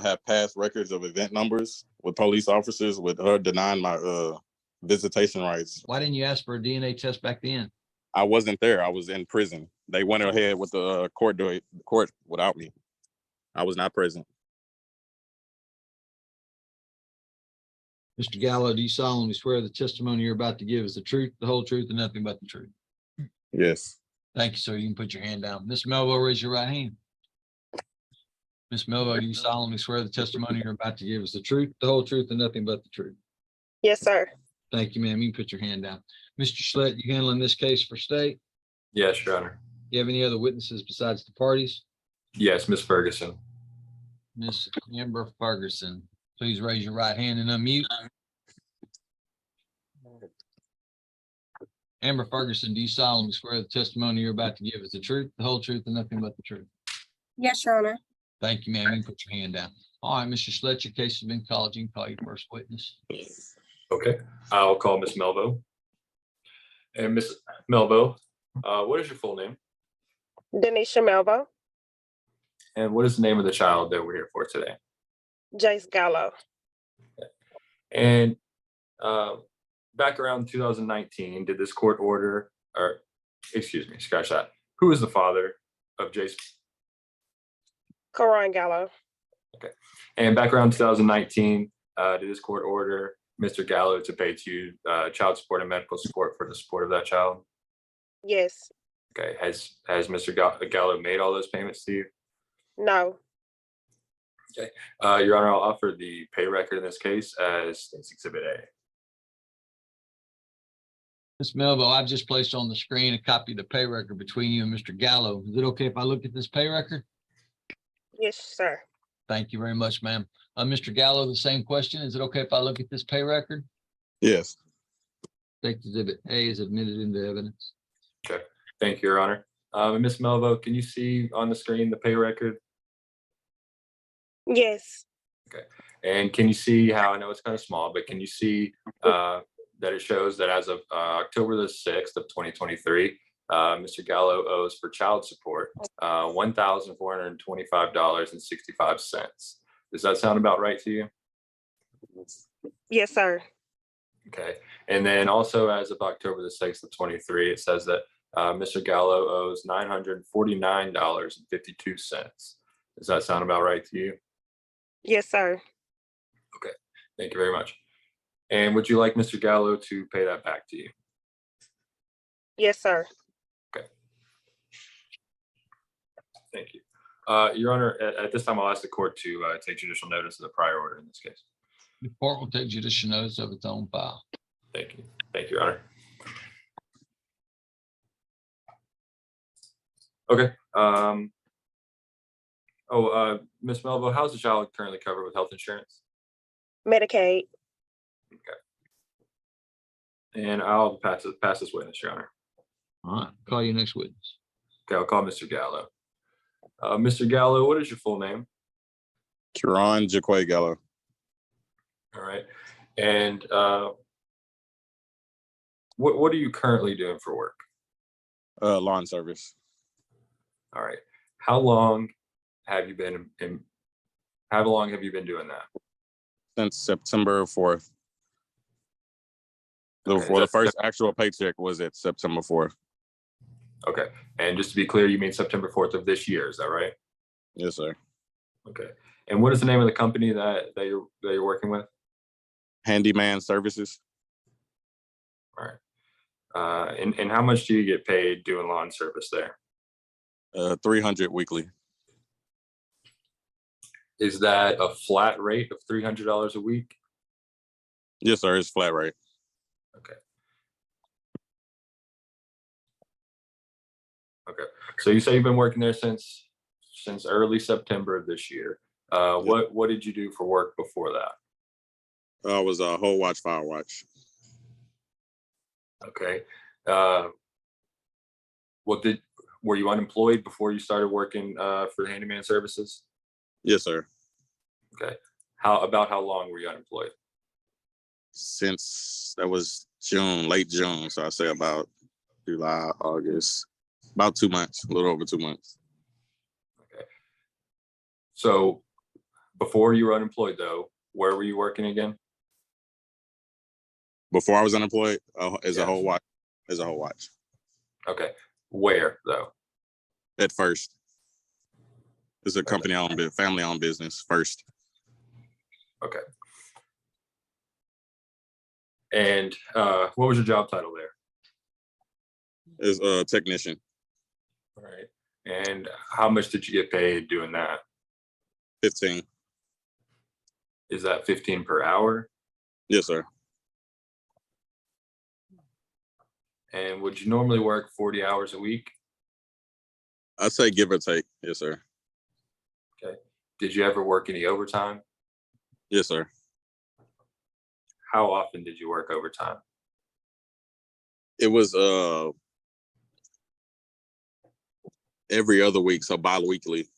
have past records of event numbers with police officers with her denying my visitation rights. Why didn't you ask for a DNA test back then? I wasn't there. I was in prison. They went ahead with the court without me. I was not present. Mr. Gallo, do you solemnly swear the testimony you're about to give is the truth, the whole truth, and nothing but the truth? Yes. Thank you, sir. You can put your hand down. Miss Melvo, raise your right hand. Miss Melvo, do you solemnly swear the testimony you're about to give is the truth, the whole truth, and nothing but the truth? Yes, sir. Thank you, ma'am. You can put your hand down. Mr. Slate, you handling this case for state? Yes, Your Honor. You have any other witnesses besides the parties? Yes, Miss Ferguson. Miss Amber Ferguson, please raise your right hand and unmute. Amber Ferguson, do you solemnly swear the testimony you're about to give is the truth, the whole truth, and nothing but the truth? Yes, Your Honor. Thank you, ma'am. You can put your hand down. All right, Mr. Slate, your case has been called. You can call your first witness. Okay, I'll call Miss Melvo. And Miss Melvo, what is your full name? Denisha Melvo. And what is the name of the child that we're here for today? Jace Gallo. And back around 2019, did this court order, or excuse me, scratch that. Who is the father of Jace? Karan Gallo. Okay. And back around 2019, did this court order Mr. Gallo to pay to you child support and medical support for the support of that child? Yes. Okay. Has Mr. Gallo made all those payments to you? No. Okay. Your Honor, I'll offer the pay record in this case as State's Exhibit A. Ms. Melville, I've just placed on the screen a copy of the pay record between you and Mr. Gallo. Is it okay if I look at this pay record? Yes, sir. Thank you very much, ma'am. Mr. Gallo, the same question. Is it okay if I look at this pay record? Yes. State's Exhibit A is admitted into evidence. Okay. Thank you, Your Honor. Ms. Melvo, can you see on the screen the pay record? Yes. Okay. And can you see how, I know it's kind of small, but can you see that it shows that as of October the 6th of 2023, Mr. Gallo owes for child support $1,425.65. Does that sound about right to you? Yes, sir. Okay. And then also as of October the 6th of 23, it says that Mr. Gallo owes $949.52. Does that sound about right to you? Yes, sir. Okay. Thank you very much. And would you like Mr. Gallo to pay that back to you? Yes, sir. Okay. Thank you. Your Honor, at this time, I'll ask the court to take judicial notice of the prior order in this case. The court will take judicial notice of its own file. Thank you. Thank you, Your Honor. Okay. Ms. Melvo, how's the child currently covered with health insurance? Medicaid. Okay. And I'll pass this witness, Your Honor. All right, call your next witness. Okay, I'll call Mr. Gallo. Mr. Gallo, what is your full name? Karan Jaquay Gallo. All right. And what are you currently doing for work? Lawn service. All right. How long have you been doing that? Since September 4th. Okay, The first actual paycheck was at September 4th. Okay. And just to be clear, you mean September 4th of this year, is that right? Yes, sir. Okay. And what is the name of the company that you're working with? Handyman Services. All right. And how much do you get paid doing lawn service there? $300 weekly. Is that a flat rate of $300 a week? Yes, sir. It's flat rate. Okay. Okay. So you say you've been working there since early September of this year. What did you do for work before that? I was a whole watch, fire watch. Okay. Were you unemployed before you started working for handyman services? Yes, sir. Okay. How long were you unemployed? Since that was June, late June. So I say about July, August, about 2 months, a little over 2 months. Okay. So Before you were unemployed though, where were you working again? Before I was unemployed, as Yeah. a whole watch, Okay. Where though? at first. It's a company owned, family owned business first. Okay. And what was your job title there? As a technician, All right. And how much did you get paid doing that? 15. Is that 15 per hour? Yes, sir. And would you normally work 40 hours a week? I'd say give or take. Yes, sir. Okay. Did you ever work any overtime? Yes, sir. How often did you work overtime? It was every other week, so bi-weekly.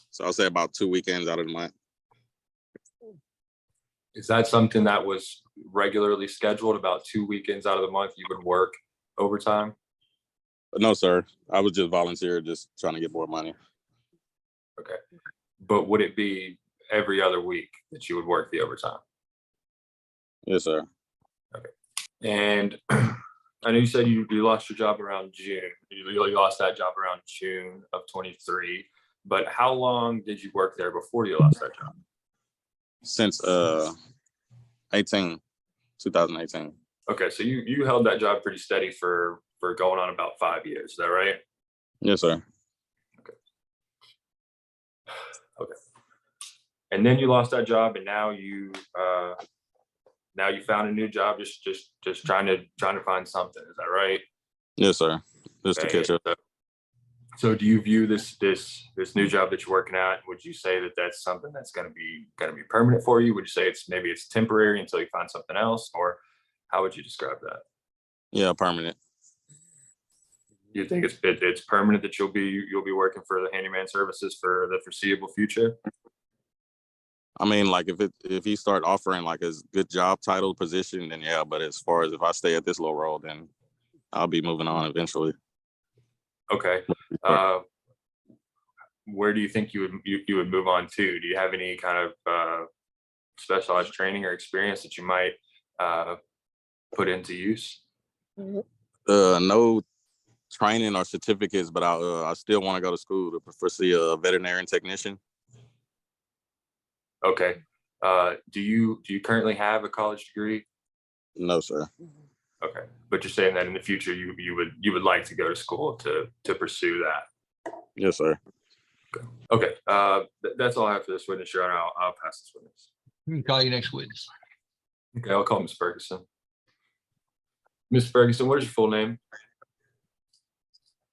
So I'll say about 2 weekends out of the month. Is that something that was regularly scheduled? About 2 weekends out of the month you would work overtime? But no, sir. I was just volunteer, just trying to get more money. Okay. But would it be every other week that you would work the overtime? Yes, sir. And I know you said you lost your job around June. You lost that job around June of 23. But how long did you work there before you lost that job? Since 2018. Okay, so you held that job pretty steady for going on about 5 years. Is that right? Yes, sir. Okay. And then you lost that job, and now you found a new job, just trying to find something. Is that right? Yes, sir. Just to Okay. catch up. So do you view this new job that you're working at? Would you say that that's something that's going to be permanent for you? Would you say it's temporary until you find something else, or how would you describe that? Yeah, permanent. You think it's permanent that you'll be working for the handyman services for the foreseeable future? I mean, like if he start offering like a good job title position, then yeah. But as far as if I stay at this low role, then I'll be moving on eventually. Okay. Where do you think you would move on to? Do you have any kind of specialized training or experience that you might put into use? No training or certificates, but I still want to go to school to pursue a veterinarian technician. Okay. Do you currently have a college degree? No, sir. Okay, but you're saying that in the future you would like to go to school to pursue that. Yes, sir. Okay. That's all I have for this witness, Your Honor. I'll pass this witness. We can call you next witness. Okay, I'll call Miss Ferguson. Miss Ferguson, what is your full name?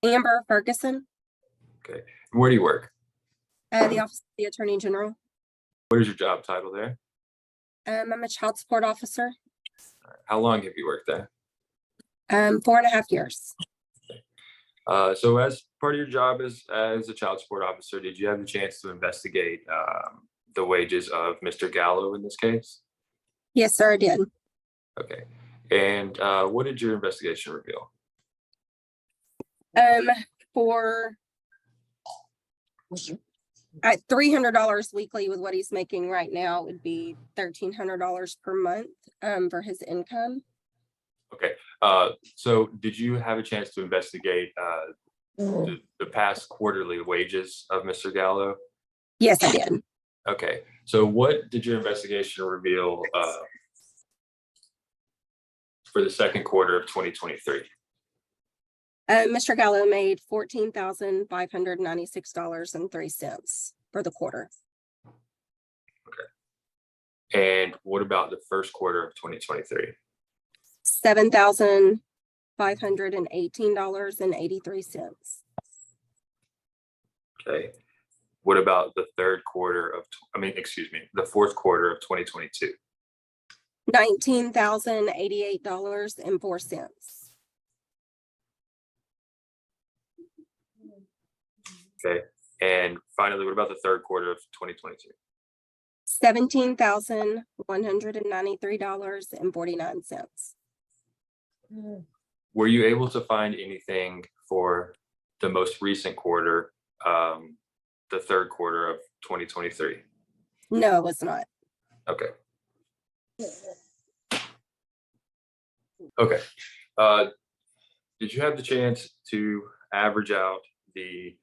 Amber Ferguson, Okay. And where do you work? the Office of the Attorney General. What is your job title there? I'm a child support officer. All right. How long have you worked there? 4.5 years. So as part of your job as a child support officer, did you have the chance to investigate the wages of Mr. Gallo in this case? Yes, sir, I did. Okay. And what did your investigation reveal? For at $300 weekly with what he's making right now, it would be $1,300 per month for his income. Okay. So did you have a chance to investigate the past quarterly wages of Mr. Gallo? Yes, I did. Okay. So what did your investigation reveal for the second quarter of 2023? Mr. Gallo made $14,596.03 for the quarter. And what about the first quarter of 2023? $7,518.83. Okay. What about the the fourth quarter of 2022? $19,088.04. Okay. And finally, what about the third quarter of 2022? $17,193.49. Were you able to find anything for the most recent quarter, the third quarter of 2023? No, it was not. Okay. Okay. Did you have the chance to average out the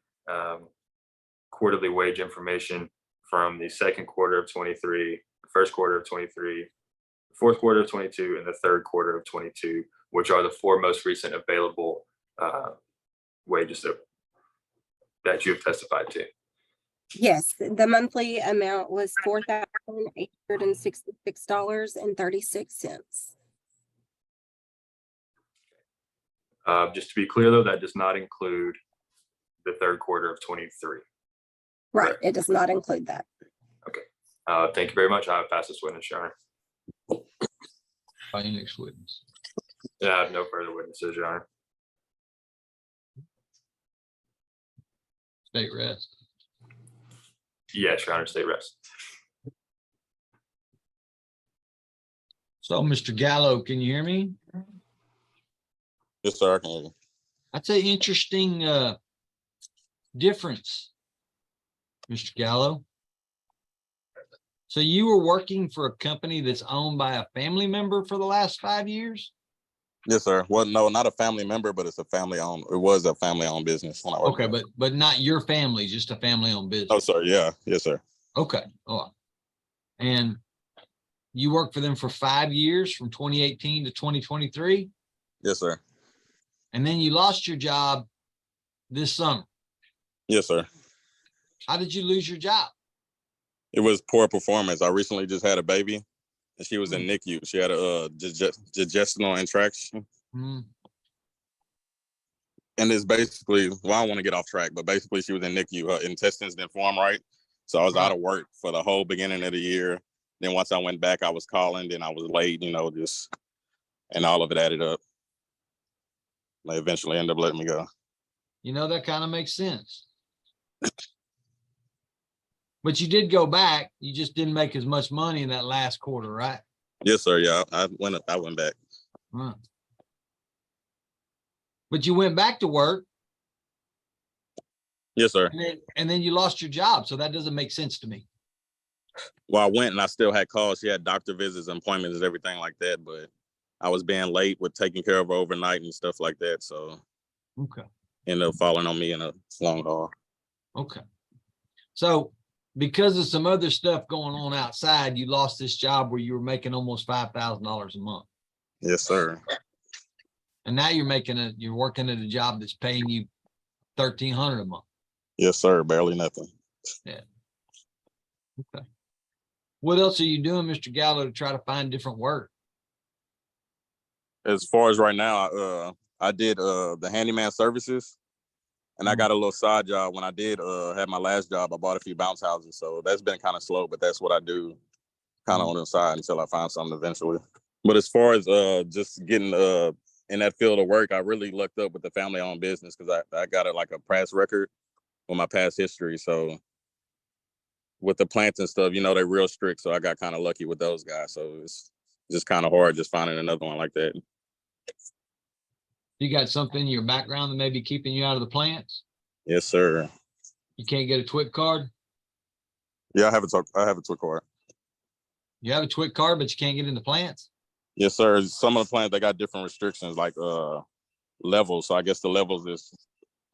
quarterly wage information from the second quarter of 23, the first quarter of 23, the fourth quarter of 22, and the third quarter of 22, which are the four most recent available wages that you have testified to? Yes, the monthly amount was $4,866.36. Just to be clear, though, that does not include the third quarter of 23. Right, Correct. it does not include that. Thank you very much. I'll pass this witness, Your Honor. By your next witness. Yeah, I have no further witnesses, Your Honor. State rest. Yes, Your Honor, state rest. So, Mr. Gallo, can you hear me? Yes, sir. I can hear you. That's an interesting difference, Mr. Gallo. So you were working for a company that's owned by a family member for the last 5 years? Yes, sir. Well, no, not a family member, but it's a family owned. It was a family owned business when I worked Okay, there. but not your family, just a family owned business. Oh, sir. Yeah. Yes, sir. Okay. Oh. And you worked for them for 5 years, from 2018 to 2023, Yes, sir. and then you lost your job this summer. Yes, sir. How did you lose your job? It was poor performance. I recently just had a baby, and she was in NICU. She had a digestional intraction, Hmm. and it's basically, well, I don't want to get off track, but basically she was in NICU. Her intestines didn't form right, so I was out of work for the whole beginning of the year. Then once I went back, I was calling. Then I was late, and all of it added up. They eventually ended up letting me go. You know, that kind of makes sense. But you did go back. You just didn't make as much money in that last quarter, right? Yes, sir. Yeah, I went back. Huh. But you went back to work. Yes, sir. And then you lost your job. So that doesn't make sense to me. Well, I went and I still had calls. She had doctor visits, appointments, and everything like that. But I was being late with taking care of her overnight and stuff like that. So Okay. ended up falling on me in a long haul. Okay. So because of some other stuff going on outside, you lost this job where you were making almost $5,000 a month. Yes, sir. And now you're working at a job that's paying you $1,300 a month. Yes, sir. Barely nothing. Yeah. Okay. What else are you doing, Mr. Gallo, to try to find different work? As far as right now, I did the handyman services, and I got a little side job. When I did have my last job, I bought a few bounce houses. So that's been kind of slow, but that's what I do kind of on the side until I find something eventually. But as far as just getting in that field of work, I really lucked up with the family-owned business because I got a past record with my past history. So with the plants and stuff, they're real strict. So I got kind of lucky with those guys. So it's just kind of hard just finding another one like that. You got something in your background that may be keeping you out of the plants? Yes, sir. You can't get a TWIC card? Yeah, I have a TWIC card. You have a TWIC card, but you can't get into plants? Yes, sir. Some of the plants, they got different restrictions, like levels. So I guess the levels is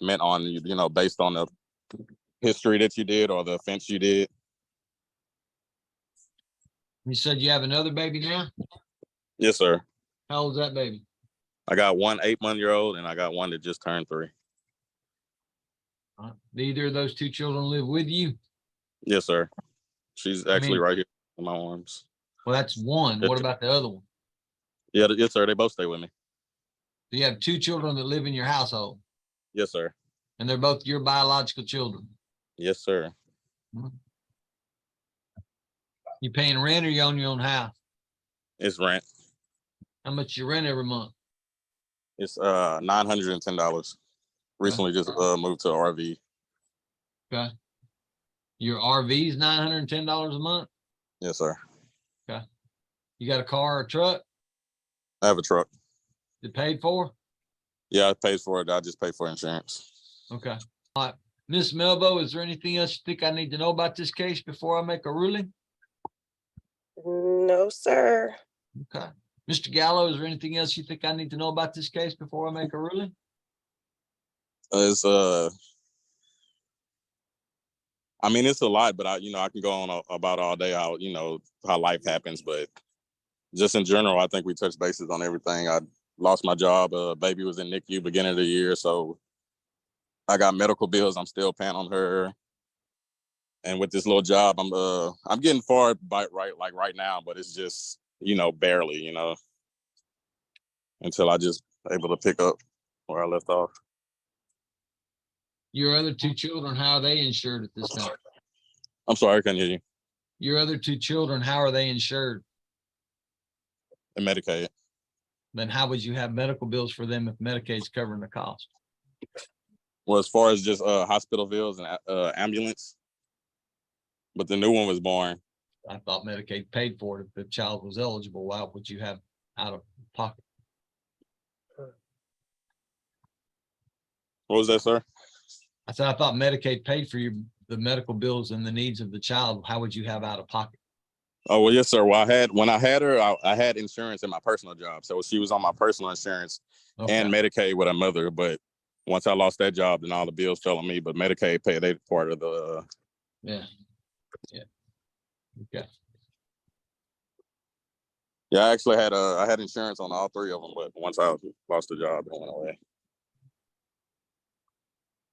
meant on, based on the history that you did or the offense you did. You said you have another baby now? Yes, sir. How old's that baby? I got one 8-month-old and I got one that just turned 3. Do either of those two children live with you? Yes, sir. She's actually right here in my arms. Well, that's one. What about the other one? Yeah, yes, sir. They both stay with me. So you have 2 children that live in your household, Yes, sir. and they're both your biological children. Yes, sir. You paying rent or you own your own house? It's rent. How much you rent every month? It's $910. Recently just moved to RV. Okay. Your RV is $910 a month? Yes, sir. Okay. You got a car or a truck? I have a truck. It paid for? Yeah, I paid for it. I just pay for insurance. Okay. All right. Miss Melvo, is there anything else you think I need to know about this case before I make a ruling? No, sir. Okay. Mr. Gallo, is there anything else you think I need to know about this case before I make a ruling? It's I mean, it's a lot, but I can go on about all day how how life happens, but just in general, I think we touched bases on everything. I lost my job. Baby was in NICU beginning of the year, so I got medical bills. I'm still paying on her, and with this little job, I'm getting far right now, but it's just barely until I just able to pick up where I left off. Your other two children, how are they insured at this time? I'm sorry, I couldn't hear you. Your other two children, how are they insured? And Medicaid. Then how would you have medical bills for them if Medicaid's covering the cost? Well, as far as just hospital bills and ambulance, but the new one was born. I thought Medicaid paid for it if the child was eligible. Why would you have out of pocket? What was that, sir? I said, I thought Medicaid paid for the medical bills and the needs of the child. How would you have out of pocket? Oh, well, yes, sir. Well, when I had her, I had insurance in my personal job. So she was on my personal insurance and Medicaid with her mother. But once I lost that job, then all the bills fell on me. But Medicaid paid their part of the. Yeah. Okay. Yeah, I actually I had insurance on all three of them, but once I lost the job, it went away.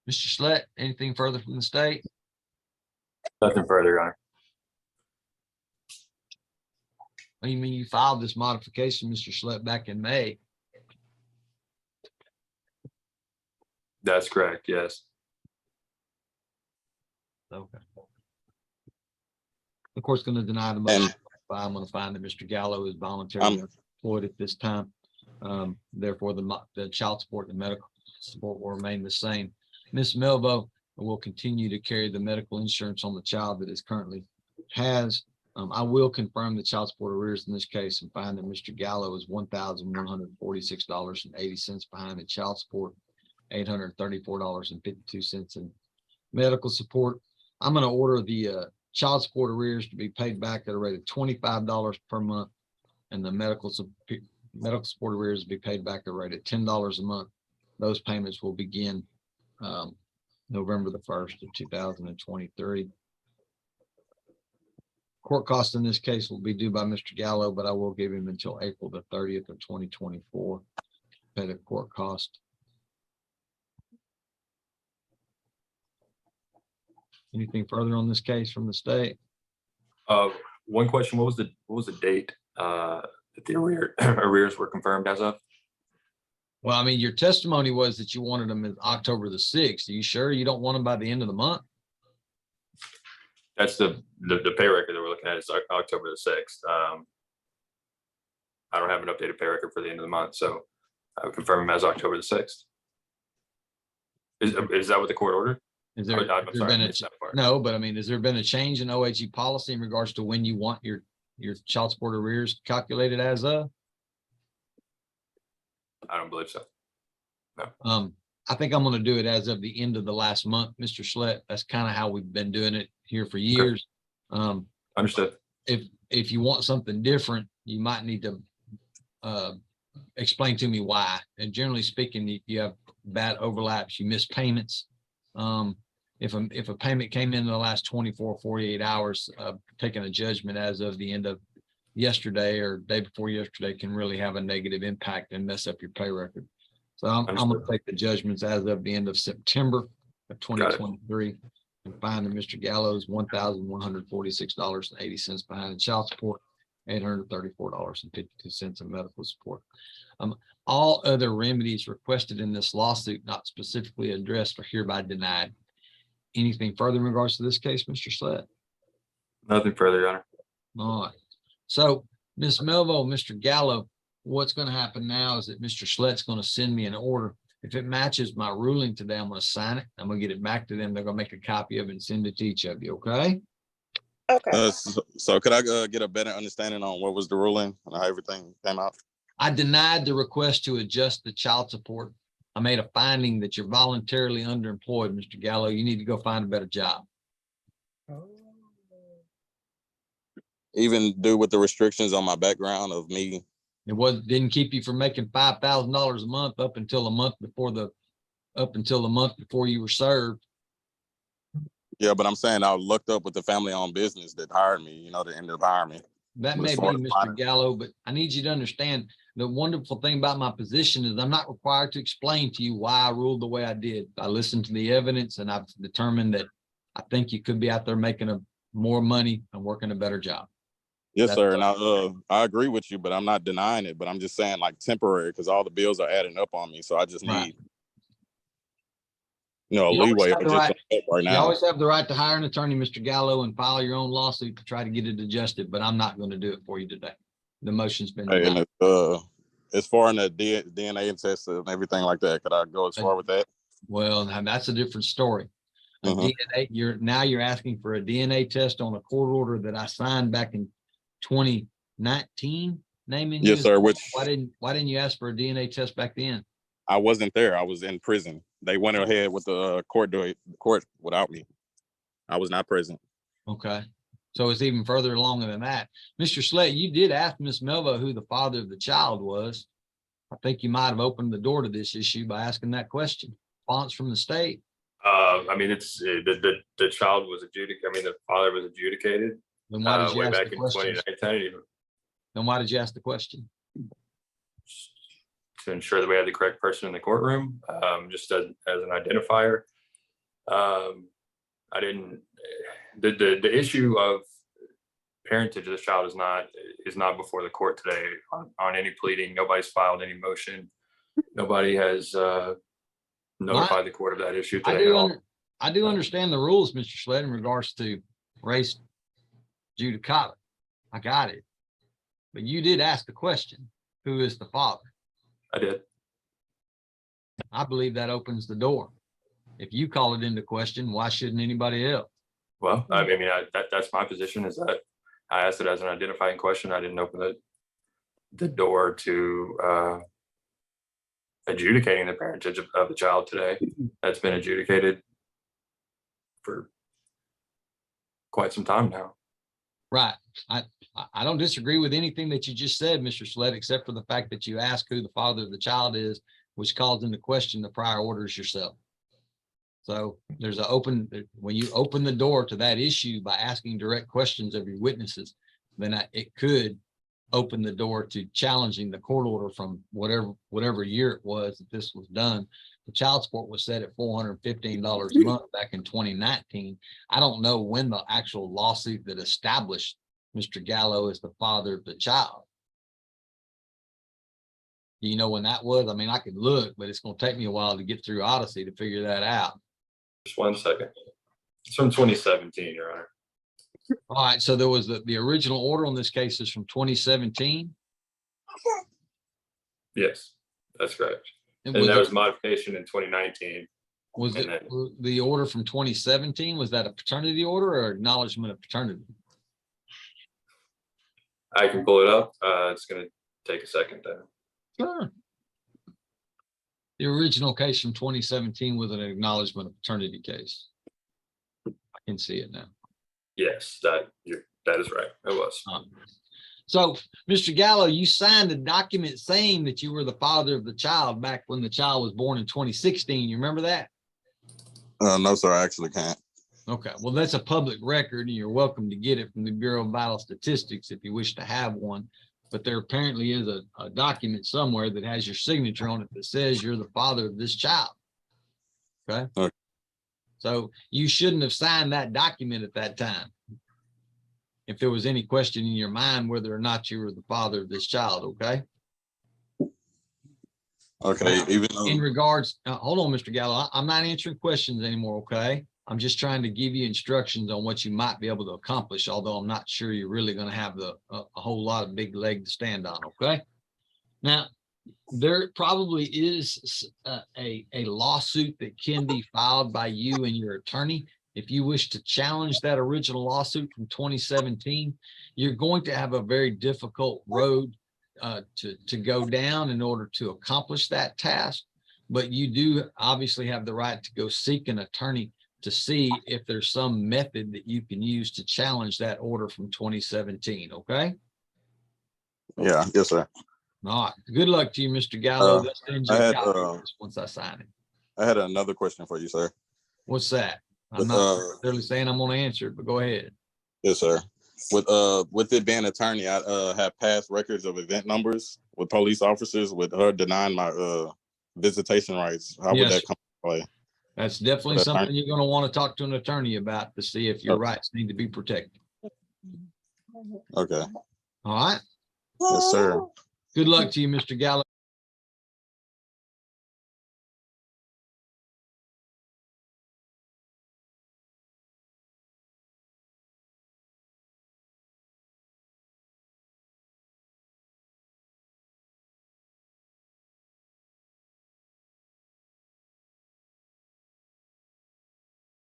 Mr. Slute, anything further from the state? Nothing further, Your Honor. What do you mean you filed this modification, Mr. Slute, back in May? That's correct, yes. Okay. The court's going to deny the motion. I'm going to find that Mr. Gallo is voluntarily employed at this time. Therefore, the child support and medical support will remain the same. Miss Melvo will continue to carry the medical insurance on the child that it currently has. I will confirm the child support arrears in this case and find that Mr. Gallo is $1,146.80 behind in child support, $834.52 in medical support. I'm going to order the child support arrears to be paid back at a rate of $25 per month, and the medical support arrears to be paid back at a rate of $10 a month. Those payments will begin November the 1st of 2023. Court costs in this case will be due by Mr. Gallo, but I will give him until April the 30th of 2024 to pay the court cost. Anything further on this case from the state? One question, what was the date that the arrears were confirmed as of? Well, I mean, your testimony was that you wanted them in October the 6th. Are you sure you don't want them by the end of the month? That's the pay record that we're looking at is October the 6th. I don't have an updated pay record for the end of the month, so I would confirm them as October the 6th. Is that what the court ordered? Is there, no, but I mean, has there been a change in OAG policy in regards to when you want your child support arrears calculated as of? I don't believe so. No. I think I'm going to do it as of the end of the last month, Mr. Slute. That's kind of how we've been doing it here for years. Understood. If you want something different, you might need to explain to me why. And generally speaking, you have bad overlaps, you miss payments. If a payment came in the last 24, 48 hours, taking a judgment as of the end of yesterday or day before yesterday can really have a negative impact and mess up your pay record. So I'm going to take the judgments as of the end of September of 2023 and find that Mr. Gallo is $1,146.80 behind in child support, $834.52 in medical support. All other remedies requested in this lawsuit not specifically addressed are hereby denied. Anything further in regards to this case, Mr. Slade? Nothing further, Your Honor. All right. So, Miss Melvo, Mr. Gallo, what's going to happen now is that Mr. Slute's going to send me an order. If it matches my ruling today, I'm going to sign it. I'm going to get it back to them. They're going to make a copy of it and send it to each of you. Okay. Okay. So could I get a better understanding on what was the ruling and how everything came out? I denied the request to adjust the child support. I made a finding that you're voluntarily underemployed, Mr. Gallo. You need to go find a better job. Even do with the restrictions on my background of me. Didn't keep you from making $5,000 a month up until the month before you were served. Yeah, but I'm saying I looked up with the family-owned business that hired me, you know, that ended up hiring me. That But may as be, far as Mr. finding- Gallo, but I need you to understand the wonderful thing about my position is I'm not required to explain to you why I ruled the way I did. I listened to the evidence and I've determined that I think you could be out there making more money and working a better job. Yes, That's sir. And I agree with you, but I'm not denying it. But I'm just saying like temporary because all the bills are adding up on me. So I just Right. need, you know, a You always leeway have or the just right- a help right You now. always have the right to hire an attorney, Mr. Gallo, and file your own lawsuit to try to get it adjusted, but I'm not going to do it for you today. The motion's been Hey, denied. and as far as the DNA test and everything like that, could I go as far with that? Well, now that's a different story. A Mhm. DNA, you're asking for a DNA test on a court order that I signed back in 2019, naming you. Yes, sir. Which Why didn't you ask for a DNA test back then? I wasn't there. I was in prison. They went ahead with the court without me. I was not present. Okay. So it's even further along than that. Mr. Slade, you did ask Miss Melvo who the father of the child was. I think you might have opened the door to this issue by asking that question. Response from the state. I mean, it's the child was adjudicated. I mean, the father was adjudicated Then why did you way ask back the in question? 2019 Then why did you ask the question? to ensure that we had the correct person in the courtroom, just as an identifier. I didn't. The issue of parentage of this child is not before the court today on any pleading. Nobody's filed any motion. Nobody has notified the court of that issue today at all. I do understand the rules, Mr. Slade, in regards to race judicata. I got it. But you did ask the question, who is the father? I did. I believe that opens the door. If you call it into question, why shouldn't anybody else? Well, I mean, that's my position, is that I asked it as an identifying question. I didn't open the door to adjudicating the parentage of the child today. That's been adjudicated for quite some time now. Right. I don't disagree with anything that you just said, Mr. Slade, except for the fact that you asked who the father of the child is, which calls into question the prior orders yourself. So there's when you open the door to that issue by asking direct questions of your witnesses, then it could open the door to challenging the court order from whatever year it was that this was done. The child support was set at $415 a month back in 2019. I don't know when the actual lawsuit that established Mr. Gallo as the father of the child. Do you know when that was? I mean, I could look, but it's going to take me a while to get through Odyssey to figure that out. Just 1 second. It's from 2017, Your Honor. All right, so there was the original order on this case is from 2017. Yes, that's correct. And And there was modification in 2019. was and it the order from 2017? Was that a paternity order or acknowledgement of paternity? I can pull it up. It's going to take a second though. Sure. The original case from 2017 was an acknowledgement of paternity case. I can see it now. Yes, that is right. It was. So, Mr. Gallo, you signed a document saying that you were the father of the child back when the child was born in 2016. You remember that? No, sir, I actually can't. Okay, well, that's a public record and you're welcome to get it from the Bureau of Vital Statistics if you wish to have one. But there apparently is a document somewhere that has your signature on it that says you're the father of this child. Okay. So you shouldn't have signed that document at that time. If there was any question in your mind whether or not you were the father of this child, okay? Okay, Now, even though in regards, hold on, Mr. Gallo, I'm not answering questions anymore, okay? I'm just trying to give you instructions on what you might be able to accomplish, although I'm not sure you're really going to have a whole lot of big leg to stand on, okay? Now, there probably is a lawsuit that can be filed by you and your attorney. If you wish to challenge that original lawsuit from 2017, you're going to have a very difficult road to go down in order to accomplish that task. But you do obviously have the right to go seek an attorney to see if there's some method that you can use to challenge that order from 2017, okay? Yeah, yes, sir. All right, good luck to you, Mr. Gallo. They'll send you I a had, copy of this once I sign it. I had another question for you, sir. What's that? I'm With, not necessarily saying I'm gonna answer it, but go ahead. Yes, sir. With it being attorney, I have past records of event numbers with police officers with her denying my visitation rights. How would Yes, that come into play? That's definitely With something attorney? you're gonna want to talk to an attorney about to see if your Okay. rights need to be protected. Okay. All right, Yes, sir. good luck to you, Mr. Gallo.